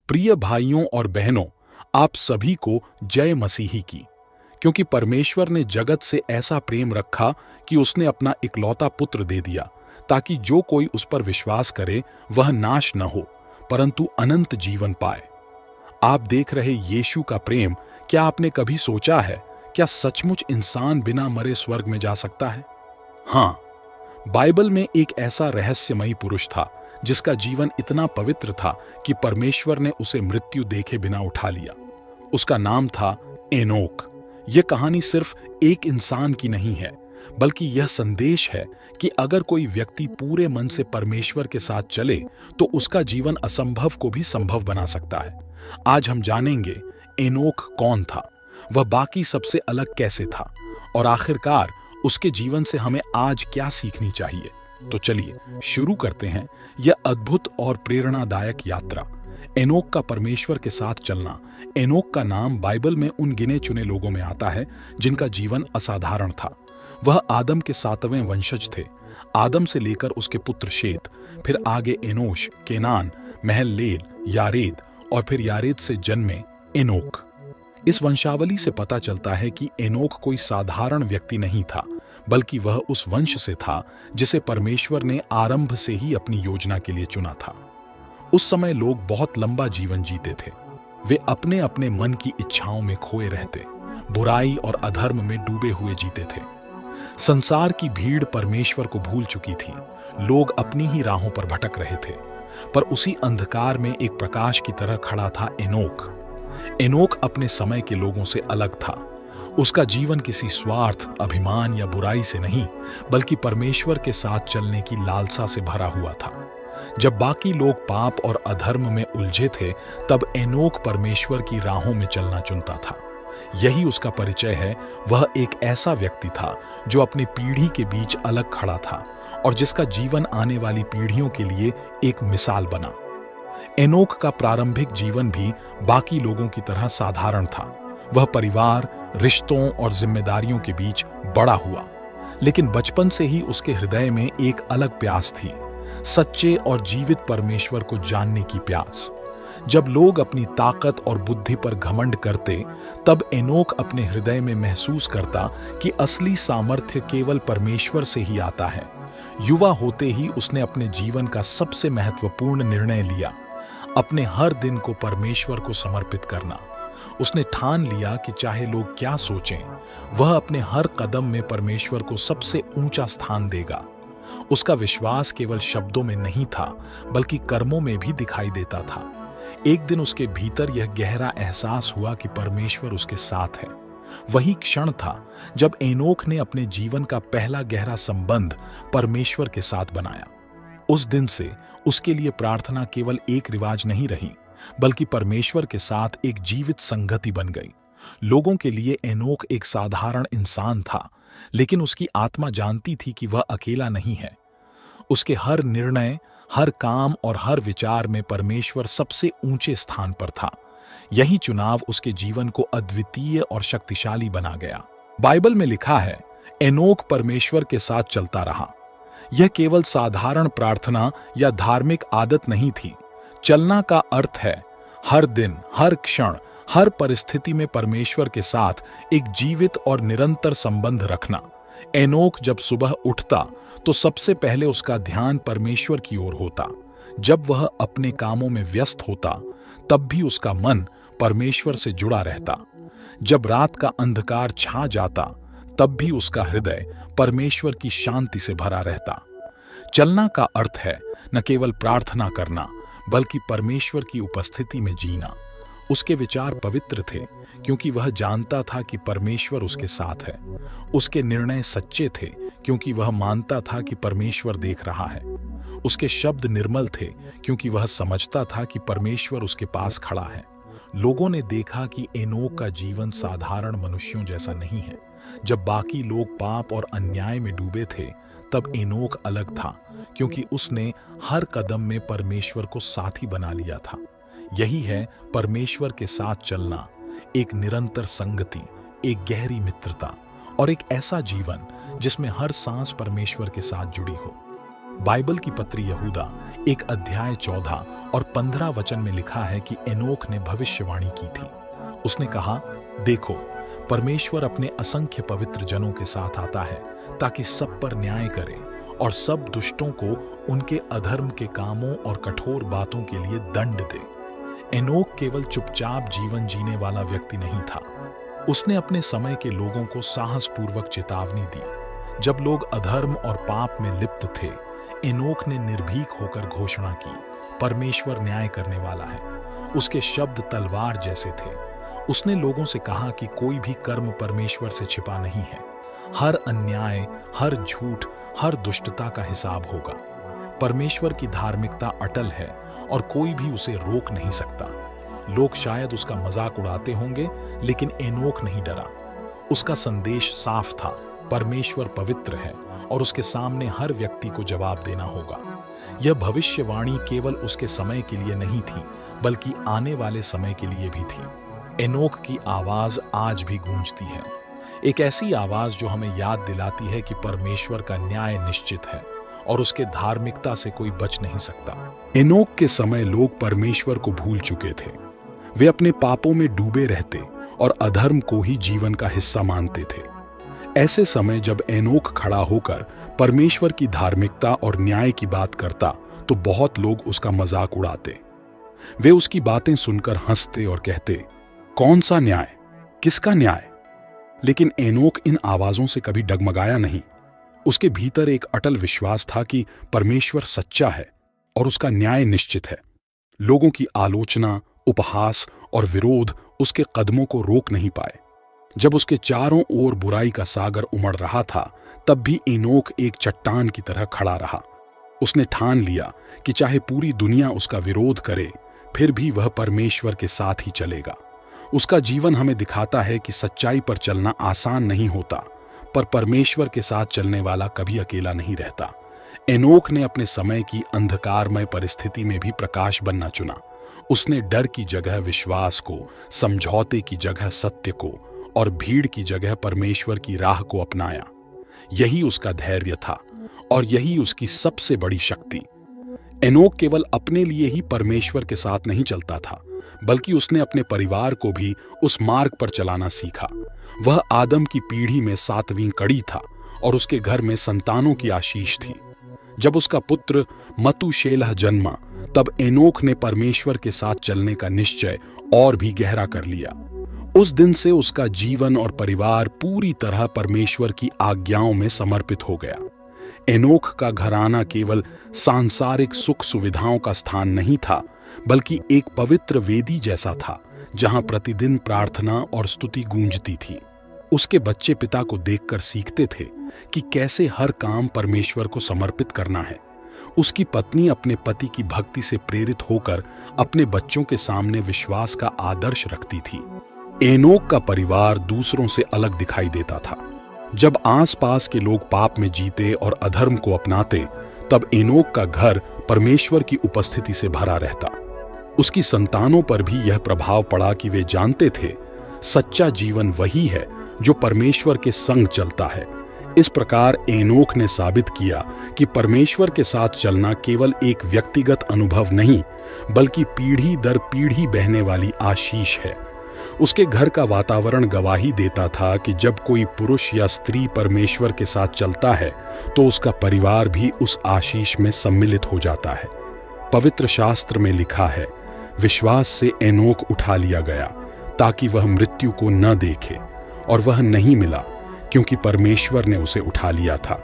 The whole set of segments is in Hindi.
प्रिय भाइयों और बहनों, आप सभी को जय मसीही की। क्योंकि परमेश्वर ने जगत से ऐसा प्रेम रखा कि उसने अपना इकलौता पुत्र दे दिया, ताकि जो कोई उस पर विश्वास करे वह नाश न हो परंतु अनंत जीवन पाए। आप देख रहे यीशु का प्रेम, क्या आपने कभी सोचा है, क्या सचमुच इंसान बिना मरे स्वर्ग में जा सकता है? हाँ, बाइबल में एक ऐसा रहस्यमयी पुरुष था जिसका जीवन इतना पवित्र था कि परमेश्वर ने उसे मृत्यु देखे बिना उठा लिया। उसका नाम था एनोक। यह कहानी सिर्फ एक इंसान की नहीं है, बल्कि यह संदेश है कि अगर कोई व्यक्ति पूरे मन से परमेश्वर के साथ चले तो उसका जीवन असंभव को भी संभव बना सकता है। आज हम जानेंगे एनोक कौन था, वह बाकी सबसे अलग कैसे था और आखिरकार उसके जीवन से हमें आज क्या सीखनी चाहिए। तो चलिए शुरू करते हैं यह अद्भुत और प्रेरणादायक यात्रा। एनोक का परमेश्वर के साथ चलना। एनोक का नाम बाइबल में उन गिने चुने लोगों में आता है जिनका जीवन असाधारण था। वह आदम के 7वें वंशज थे। आदम से लेकर उसके पुत्र शेत, फिर आगे एनोश, केनान, महललेल, यारेद और फिर यारेद से जन्मे एनोक। इस वंशावली से पता चलता है कि एनोक कोई साधारण व्यक्ति नहीं था, बल्कि वह उस वंश से था जिसे परमेश्वर ने आरंभ से ही अपनी योजना के लिए चुना था। उस समय लोग बहुत लंबा जीवन जीते थे। वे अपने अपने मन की इच्छाओं में खोए रहते, बुराई और अधर्म में डूबे हुए जीते थे। संसार की भीड़ परमेश्वर को भूल चुकी थी। लोग अपनी ही राहों पर भटक रहे थे। पर उसी अंधकार में एक प्रकाश की तरह खड़ा था एनोक। एनोक अपने समय के लोगों से अलग था। उसका जीवन किसी स्वार्थ, अभिमान या बुराई से नहीं, बल्कि परमेश्वर के साथ चलने की लालसा से भरा हुआ था। जब बाकी लोग पाप और अधर्म में उलझे थे, तब एनोक परमेश्वर की राहों में चलना चुनता था। यही उसका परिचय है। वह एक ऐसा व्यक्ति था जो अपनी पीढ़ी के बीच अलग खड़ा था और जिसका जीवन आने वाली पीढ़ियों के लिए एक मिसाल बना। एनोक का प्रारंभिक जीवन भी बाकी लोगों की तरह साधारण था। वह परिवार, रिश्तों और जिम्मेदारियों के बीच बड़ा हुआ, लेकिन बचपन से ही उसके हृदय में एक अलग प्यास थी, सच्चे और जीवित परमेश्वर को जानने की प्यास। जब लोग अपनी ताकत और बुद्धि पर घमंड करते, तब एनोक अपने हृदय में महसूस करता कि असली सामर्थ्य केवल परमेश्वर से ही आता है। युवा होते ही उसने अपने जीवन का सबसे महत्वपूर्ण निर्णय लिया, अपने हर दिन को परमेश्वर को समर्पित करना। उसने ठान लिया कि चाहे लोग क्या सोचें, वह अपने हर कदम में परमेश्वर को सबसे ऊंचा स्थान देगा। उसका विश्वास केवल शब्दों में नहीं था, बल्कि कर्मों में भी दिखाई देता था। एक दिन उसके भीतर यह गहरा एहसास हुआ कि परमेश्वर उसके साथ है। वही क्षण था जब एनोक ने अपने जीवन का पहला गहरा संबंध परमेश्वर के साथ बनाया। उस दिन से उसके लिए प्रार्थना केवल एक रिवाज नहीं रही, बल्कि परमेश्वर के साथ एक जीवित संगति बन गई। लोगों के लिए एनोक एक साधारण इंसान था, लेकिन उसकी आत्मा जानती थी कि वह अकेला नहीं है। उसके हर निर्णय, हर काम और हर विचार में परमेश्वर सबसे ऊंचे स्थान पर था। यही चुनाव उसके जीवन को अद्वितीय और शक्तिशाली बना गया। बाइबल में लिखा है, एनोक परमेश्वर के साथ चलता रहा। यह केवल साधारण प्रार्थना या धार्मिक आदत नहीं थी। चलना का अर्थ है हर दिन, हर क्षण, हर परिस्थिति में परमेश्वर के साथ एक जीवित और निरंतर संबंध रखना। एनोक जब सुबह उठता तो सबसे पहले उसका ध्यान परमेश्वर की ओर होता। जब वह अपने कामों में व्यस्त होता, तब भी उसका मन परमेश्वर से जुड़ा रहता। जब रात का अंधकार छा जाता, तब भी उसका हृदय परमेश्वर की शांति से भरा रहता। चलना का अर्थ है न केवल प्रार्थना करना, बल्कि परमेश्वर की उपस्थिति में जीना। उसके विचार पवित्र थे, क्योंकि वह जानता था कि परमेश्वर उसके साथ है। उसके निर्णय सच्चे थे, क्योंकि वह मानता था कि परमेश्वर देख रहा है। उसके शब्द निर्मल थे, क्योंकि वह समझता था कि परमेश्वर उसके पास खड़ा है। लोगों ने देखा कि एनोक का जीवन साधारण मनुष्यों जैसा नहीं है। जब बाकी लोग पाप और अन्याय में डूबे थे, तब एनोक अलग था, क्योंकि उसने हर कदम में परमेश्वर को साथी बना लिया था। यही है परमेश्वर के साथ चलना, एक निरंतर संगति, एक गहरी मित्रता और एक ऐसा जीवन जिसमें हर सांस परमेश्वर के साथ जुड़ी हो। बाइबल की पत्री यहूदा 1 अध्याय 14 और 15 वचन में लिखा है कि एनोक ने भविष्यवाणी की थी। उसने कहा, देखो, परमेश्वर अपने असंख्य पवित्र जनों के साथ आता है ताकि सब पर न्याय करे और सब दुष्टों को उनके अधर्म के कामों और कठोर बातों के लिए दंड दे। एनोक केवल चुपचाप जीवन जीने वाला व्यक्ति नहीं था। उसने अपने समय के लोगों को साहसपूर्वक चेतावनी दी। जब लोग अधर्म और पाप में लिप्त थे, एनोक ने निर्भीक होकर घोषणा की, परमेश्वर न्याय करने वाला है। उसके शब्द तलवार जैसे थे। उसने लोगों से कहा कि कोई भी कर्म परमेश्वर से छिपा नहीं है। हर अन्याय, हर झूठ, हर दुष्टता का हिसाब होगा। परमेश्वर की धार्मिकता अटल है और कोई भी उसे रोक नहीं सकता। लोग शायद उसका मजाक उड़ाते होंगे, लेकिन एनोक नहीं डरा। उसका संदेश साफ था, परमेश्वर पवित्र है और उसके सामने हर व्यक्ति को जवाब देना होगा। यह भविष्यवाणी केवल उसके समय के लिए नहीं थी, बल्कि आने वाले समय के लिए भी थी। एनोक की आवाज आज भी गूंजती है, एक ऐसी आवाज जो हमें याद दिलाती है कि परमेश्वर का न्याय निश्चित है और उसके धार्मिकता से कोई बच नहीं सकता। एनोक के समय लोग परमेश्वर को भूल चुके थे। वे अपने पापों में डूबे रहते और अधर्म को ही जीवन का हिस्सा मानते थे। ऐसे समय जब एनोक खड़ा होकर परमेश्वर की धार्मिकता और न्याय की बात करता, तो बहुत लोग उसका मजाक उड़ाते। वे उसकी बातें सुनकर हंसते और कहते, कौन सा न्याय, किसका न्याय? लेकिन एनोक इन आवाजों से कभी डगमगाया नहीं। उसके भीतर एक अटल विश्वास था कि परमेश्वर सच्चा है और उसका न्याय निश्चित है। लोगों की आलोचना, उपहास और विरोध उसके कदमों को रोक नहीं पाए। जब उसके चारों ओर बुराई का सागर उमड़ रहा था, तब भी एनोक एक चट्टान की तरह खड़ा रहा। उसने ठान लिया कि चाहे पूरी दुनिया उसका विरोध करे, फिर भी वह परमेश्वर के साथ ही चलेगा। उसका जीवन हमें दिखाता है कि सच्चाई पर चलना आसान नहीं होता, पर परमेश्वर के साथ चलने वाला कभी अकेला नहीं रहता। एनोक ने अपने समय की अंधकारमय परिस्थिति में भी प्रकाश बनना चुना। उसने डर की जगह विश्वास को, समझौते की जगह सत्य को और भीड़ की जगह परमेश्वर की राह को अपनाया। यही उसका धैर्य था और यही उसकी सबसे बड़ी शक्ति। एनोक केवल अपने लिए ही परमेश्वर के साथ नहीं चलता था, बल्कि उसने अपने परिवार को भी उस मार्ग पर चलाना सीखा। वह आदम की पीढ़ी में 7वीं कड़ी था और उसके घर में संतानों की आशीष थी। जब उसका पुत्र मतूशेलह जन्मा, तब एनोक ने परमेश्वर के साथ चलने का निश्चय और भी गहरा कर लिया। उस दिन से उसका जीवन और परिवार पूरी तरह परमेश्वर की आज्ञाओं में समर्पित हो गया। एनोक का घराना केवल सांसारिक सुख सुविधाओं का स्थान नहीं था, बल्कि एक पवित्र वेदी जैसा था, जहां प्रतिदिन प्रार्थना और स्तुति गूंजती थी। उसके बच्चे पिता को देखकर सीखते थे कि कैसे हर काम परमेश्वर को समर्पित करना है। उसकी पत्नी अपने पति की भक्ति से प्रेरित होकर अपने बच्चों के सामने विश्वास का आदर्श रखती थी। एनोक का परिवार दूसरों से अलग दिखाई देता था। जब आसपास के लोग पाप में जीते और अधर्म को अपनाते, तब एनोक का घर परमेश्वर की उपस्थिति से भरा रहता। उसकी संतानों पर भी यह प्रभाव पड़ा कि वे जानते थे, सच्चा जीवन वही है जो परमेश्वर के संग चलता है। इस प्रकार एनोक ने साबित किया कि परमेश्वर के साथ चलना केवल एक व्यक्तिगत अनुभव नहीं, बल्कि पीढ़ी दर पीढ़ी बहने वाली आशीष है। उसके घर का वातावरण गवाही देता था कि जब कोई पुरुष या स्त्री परमेश्वर के साथ चलता है, तो उसका परिवार भी उस आशीष में सम्मिलित हो जाता है। पवित्र शास्त्र में लिखा है, विश्वास से एनोक उठा लिया गया ताकि वह मृत्यु को न देखे, और वह नहीं मिला क्योंकि परमेश्वर ने उसे उठा लिया था,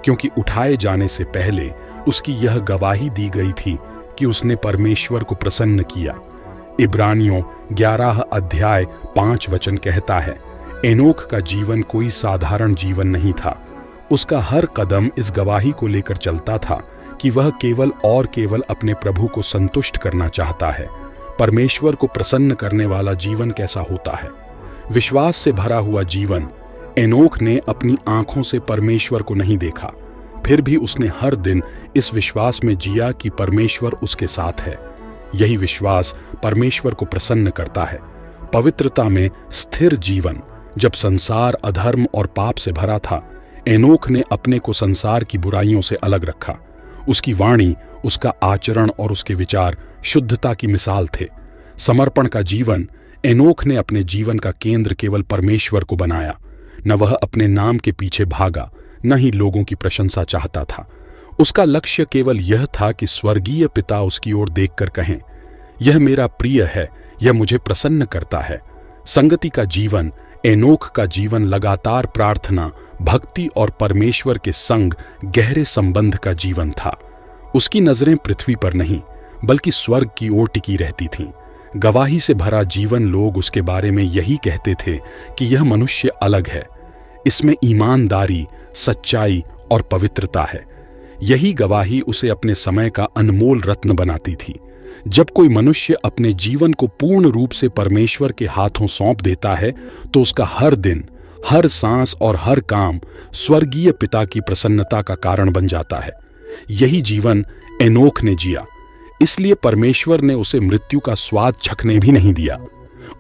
क्योंकि उठाए जाने से पहले उसकी यह गवाही दी गई थी कि उसने परमेश्वर को प्रसन्न किया। इब्रानियों 11 अध्याय 5 वचन कहता है, एनोक का जीवन कोई साधारण जीवन नहीं था। उसका हर कदम इस गवाही को लेकर चलता था कि वह केवल और केवल अपने प्रभु को संतुष्ट करना चाहता है। परमेश्वर को प्रसन्न करने वाला जीवन कैसा होता है? विश्वास से भरा हुआ जीवन। एनोक ने अपनी आंखों से परमेश्वर को नहीं देखा, फिर भी उसने हर दिन इस विश्वास में जिया कि परमेश्वर उसके साथ है। यही विश्वास परमेश्वर को प्रसन्न करता है। पवित्रता में स्थिर जीवन। जब संसार अधर्म और पाप से भरा था, एनोक ने अपने को संसार की बुराइयों से अलग रखा। उसकी वाणी, उसका आचरण और उसके विचार शुद्धता की मिसाल थे। समर्पण का जीवन। एनोख ने अपने जीवन का केंद्र केवल परमेश्वर को बनाया। न वह अपने नाम के पीछे भागा, न ही लोगों की प्रशंसा चाहता था। उसका लक्ष्य केवल यह था कि स्वर्गीय पिता उसकी ओर देखकर कहें, यह मेरा प्रिय है, यह मुझे प्रसन्न करता है। संगति का जीवन। एनोख का जीवन लगातार प्रार्थना, भक्ति और परमेश्वर के संग गहरे संबंध का जीवन था। उसकी नजरें पृथ्वी पर नहीं बल्कि स्वर्ग की ओर टिकी रहती थीं। गवाही से भरा जीवन। लोग उसके बारे में यही कहते थे कि यह मनुष्य अलग है, इसमें ईमानदारी, सच्चाई और पवित्रता है। यही गवाही उसे अपने समय का अनमोल रत्न बनाती थी। जब कोई मनुष्य अपने जीवन को पूर्ण रूप से परमेश्वर के हाथों सौंप देता है तो उसका हर दिन, हर सांस और हर काम स्वर्गीय पिता की प्रसन्नता का कारण बन जाता है। यही जीवन एनोख ने जिया। इसलिए परमेश्वर ने उसे मृत्यु का स्वाद चखने भी नहीं दिया।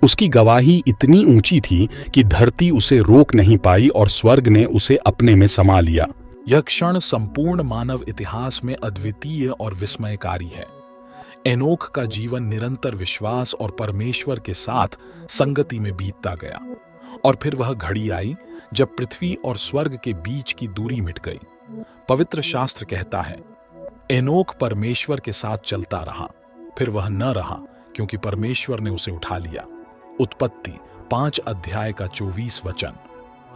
उसकी गवाही इतनी ऊंची थी कि धरती उसे रोक नहीं पाई और स्वर्ग ने उसे अपने में समा लिया। यह क्षण संपूर्ण मानव इतिहास में अद्वितीय और विस्मयकारी है। एनोख का जीवन निरंतर विश्वास और परमेश्वर के साथ संगति में बीतता गया। और फिर वह घड़ी आई जब पृथ्वी और स्वर्ग के बीच की दूरी मिट गई। पवित्र शास्त्र कहता है, एनोख परमेश्वर के साथ चलता रहा, फिर वह न रहा क्योंकि परमेश्वर ने उसे उठा लिया। उत्पत्ति 5 अध्याय का 24 वचन।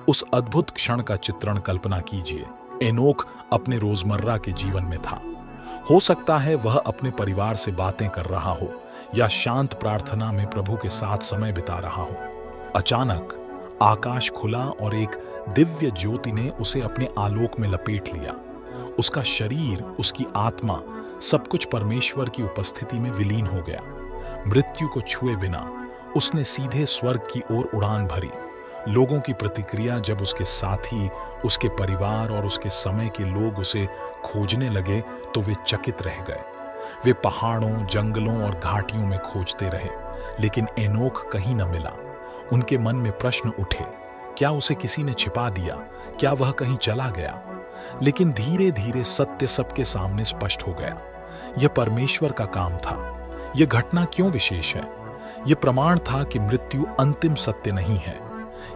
उस अद्भुत क्षण का चित्रण कल्पना कीजिए। एनोख अपने रोजमर्रा के जीवन में था। हो सकता है वह अपने परिवार से बातें कर रहा हो या शांत प्रार्थना में प्रभु के साथ समय बिता रहा हो। अचानक आकाश खुला और एक दिव्य ज्योति ने उसे अपने आलोक में लपेट लिया। उसका शरीर, उसकी आत्मा, सब कुछ परमेश्वर की उपस्थिति में विलीन हो गया। मृत्यु को छुए बिना उसने सीधे स्वर्ग की ओर उड़ान भरी। लोगों की प्रतिक्रिया जब उसके साथी, उसके परिवार और उसके समय के लोग उसे खोजने लगे तो वे चकित रह गए। वे पहाड़ों, जंगलों और घाटियों में खोजते रहे, लेकिन एनोख कहीं न मिला। उनके मन में प्रश्न उठे, क्या उसे किसी ने छिपा दिया? क्या वह कहीं चला गया? लेकिन धीरे धीरे सत्य सबके सामने स्पष्ट हो गया। यह परमेश्वर का काम था। यह घटना क्यों विशेष है? यह प्रमाण था कि मृत्यु अंतिम सत्य नहीं है।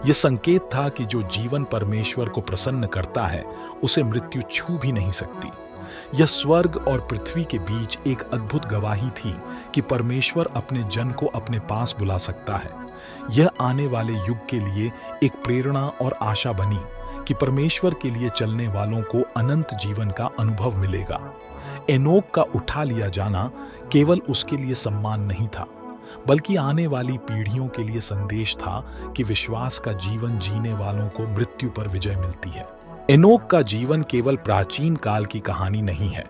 यह संकेत था कि जो जीवन परमेश्वर को प्रसन्न करता है उसे मृत्यु छू भी नहीं सकती। यह स्वर्ग और पृथ्वी के बीच एक अद्भुत गवाही थी कि परमेश्वर अपने जन को अपने पास बुला सकता है। यह आने वाले युग के लिए एक प्रेरणा और आशा बनी कि परमेश्वर के लिए चलने वालों को अनंत जीवन का अनुभव मिलेगा। एनोख का उठा लिया जाना केवल उसके लिए सम्मान नहीं था, बल्कि आने वाली पीढ़ियों के लिए संदेश था कि विश्वास का जीवन जीने वालों को मृत्यु पर विजय मिलती है। एनोख का जीवन केवल प्राचीन काल की कहानी नहीं है,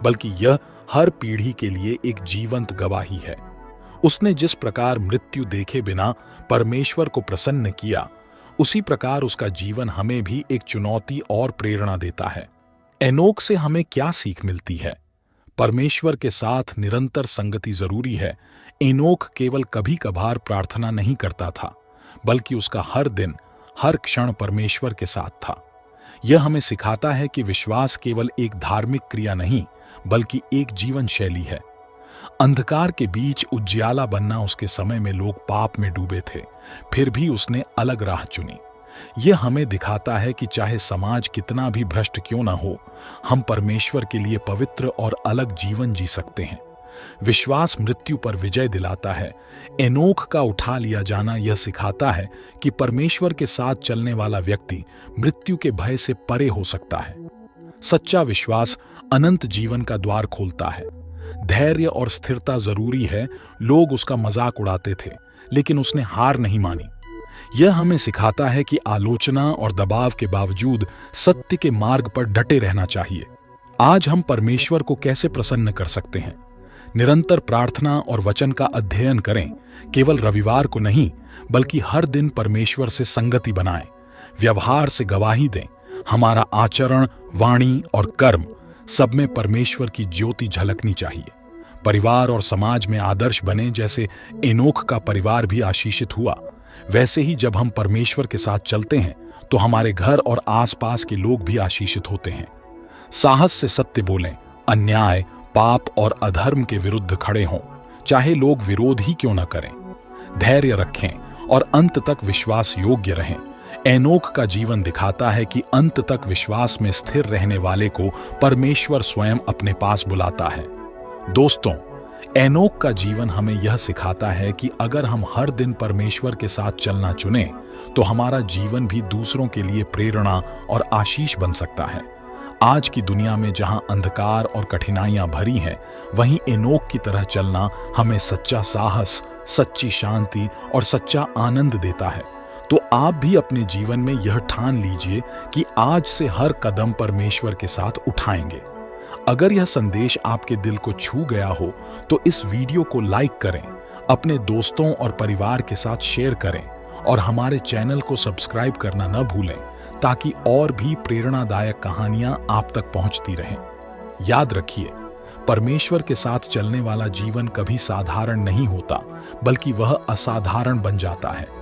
बल्कि यह हर पीढ़ी के लिए एक जीवंत गवाही है। उसने जिस प्रकार मृत्यु देखे बिना परमेश्वर को प्रसन्न किया, उसी प्रकार उसका जीवन हमें भी एक चुनौती और प्रेरणा देता है। एनोख से हमें क्या सीख मिलती है? परमेश्वर के साथ निरंतर संगति जरूरी है। एनोख केवल कभी कभार प्रार्थना नहीं करता था, बल्कि उसका हर दिन, हर क्षण परमेश्वर के साथ था। यह हमें सिखाता है कि विश्वास केवल एक धार्मिक क्रिया नहीं, बल्कि एक जीवन शैली है। अंधकार के बीच उजियाला बनना उसके समय में लोग पाप में डूबे थे, फिर भी उसने अलग राह चुनी। यह हमें दिखाता है कि चाहे समाज कितना भी भ्रष्ट क्यों ना हो, हम परमेश्वर के लिए पवित्र और अलग जीवन जी सकते हैं। विश्वास मृत्यु पर विजय दिलाता है। एनोख का उठा लिया जाना यह सिखाता है कि परमेश्वर के साथ चलने वाला व्यक्ति मृत्यु के भय से परे हो सकता है। सच्चा विश्वास अनंत जीवन का द्वार खोलता है। धैर्य और स्थिरता जरूरी है। लोग उसका मजाक उड़ाते थे, लेकिन उसने हार नहीं मानी। यह हमें सिखाता है कि आलोचना और दबाव के बावजूद सत्य के मार्ग पर डटे रहना चाहिए। आज हम परमेश्वर को कैसे प्रसन्न कर सकते हैं? निरंतर प्रार्थना और वचन का अध्ययन करें। केवल रविवार को नहीं, बल्कि हर दिन परमेश्वर से संगति बनाएं। व्यवहार से गवाही दें। हमारा आचरण, वाणी और कर्म सब में परमेश्वर की ज्योति झलकनी चाहिए। परिवार और समाज में आदर्श बने। जैसे एनोख का परिवार भी आशीषित हुआ, वैसे ही जब हम परमेश्वर के साथ चलते हैं तो हमारे घर और आसपास के लोग भी आशीषित होते हैं। साहस से सत्य बोलें, अन्याय, पाप और अधर्म के विरुद्ध खड़े हों, चाहे लोग विरोध ही क्यों न करें। धैर्य रखें और अंत तक विश्वास योग्य रहें। एनोक का जीवन दिखाता है कि अंत तक विश्वास में स्थिर रहने वाले को परमेश्वर स्वयं अपने पास बुलाता है। दोस्तों, एनोक का जीवन हमें यह सिखाता है कि अगर हम हर दिन परमेश्वर के साथ चलना चुनें, तो हमारा जीवन भी दूसरों के लिए प्रेरणा और आशीष बन सकता है। आज की दुनिया में जहां अंधकार और कठिनाइयां भरी हैं, वहीं एनोक की तरह चलना हमें सच्चा साहस, सच्ची शांति और सच्चा आनंद देता है। तो आप भी अपने जीवन में यह ठान लीजिए कि आज से हर कदम परमेश्वर के साथ उठाएंगे। अगर यह संदेश आपके दिल को छू गया हो तो इस वीडियो को लाइक करें, अपने दोस्तों और परिवार के साथ शेयर करें और हमारे चैनल को सब्सक्राइब करना न भूलें, ताकि और भी प्रेरणादायक कहानियां आप तक पहुंचती रहें। याद रखिए, परमेश्वर के साथ चलने वाला जीवन कभी साधारण नहीं होता, बल्कि वह असाधारण बन जाता है।